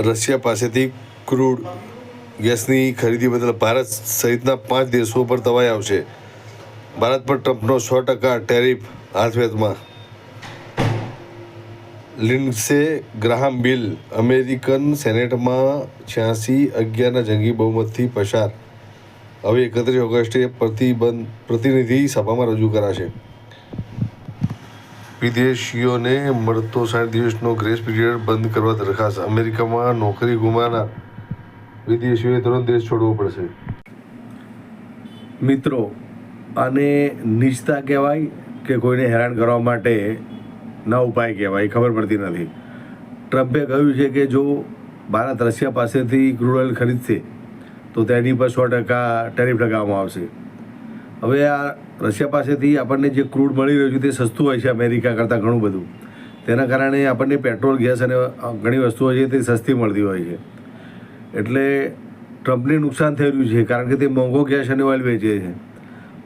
Russia પાસેથી crude ગેસની ખરીદી બદલ ભારત સહિતના 5 દેશો પર દબાણ આવશે. ભારત પર ટ્રમ્પનો 100% ટેરિફ હાથવેતમાં. લિન્ડસે ગ્રાહામ બિલ અમેરિકન સેનેટમાં 86-11ના જંગી બહુમતથી પસાર. હવે 31 ઓગસ્ટે પ્રતિનિધિ સભામાં રજૂ કરાશે. વિદેશીઓને મળતો 60 દિવસનો ગ્રેસ પીરિયડ બંધ કરવા દરખાસ્ત. અમેરિકામાં નોકરી ગુમાવનાર વિદેશીઓએ તુરંત દેશ છોડવો પડશે. મિત્રો, આને નીચતા કહેવાય કે કોઈને હેરાન કરવા માટે ના ઉપાય કહેવાય, ખબર પડતી નથી. ટ્રમ્પે કહ્યું છે કે જો ભારત રશિયા પાસેથી ક્રૂડ ઓઇલ ખરીદશે તો તેની પર 100% ટેરિફ લગાવવામાં આવશે. હવે આ રશિયા પાસેથી આપણને જે ક્રૂડ મળી રહ્યું છે તે સસ્તું હોય છે અમેરિકા કરતાં ઘણું બધું. તેના કારણે આપણને પેટ્રોલ, ગેસ અને ઘણી વસ્તુઓ છે તે સસ્તી મળતી હોય છે. એટલે ટ્રમ્પને નુકસાન થઈ રહ્યું છે કારણ કે તે મોંઘો ગેસ અને ઓઇલ વેચે છે.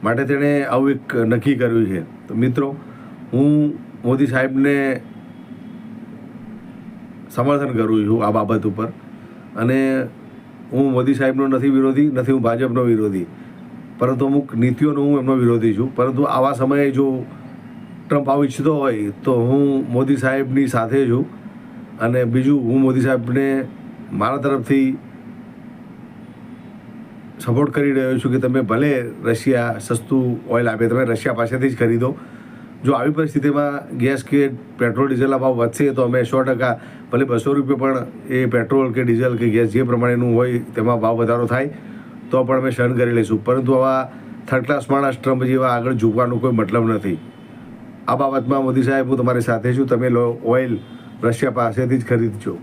માટે તેણે આવું એક નક્કી કર્યું છે. તો મિત્રો, હું મોદી સાહેબને સમર્થન કરું છું આ બાબત ઉપર. અને હું મોદી સાહેબનો નથી વિરોધી, નથી હું ભાજપનો વિરોધી, પરંતુ અમુક નીતિઓનો હું એમનો વિરોધી છું. પરંતુ આવા સમયે જો ટ્રમ્પ આવું ઈચ્છતો હોય તો હું મોદી સાહેબની સાથે છું. અને બીજું, હું મોદી સાહેબને મારા તરફથી સપોર્ટ કરી રહ્યો છું કે તમે ભલે રશિયા સસ્તું ઓઇલ આપે, તમે રશિયા પાસેથી જ ખરીદો. જો આવી પરિસ્થિતિમાં ગેસ કે પેટ્રોલ ડીઝલના ભાવ વધશે તો અમે 100% ભલે 200 રૂપિયા પણ એ પેટ્રોલ કે ડીઝલ કે ગેસ જે પ્રમાણેનું હોય તેમાં ભાવ વધારો થાય તો પણ અમે સહન કરી લઈશું. પરંતુ આવા થર્ડ ક્લાસ માણસ ટ્રમ્પ જેવા આગળ ઝૂકવાનો કોઈ મતલબ નથી. આ બાબતમાં મોદી સાહેબ, હું તમારી સાથે છું. તમે ઓઇલ રશિયા પાસેથી જ ખરીદજો.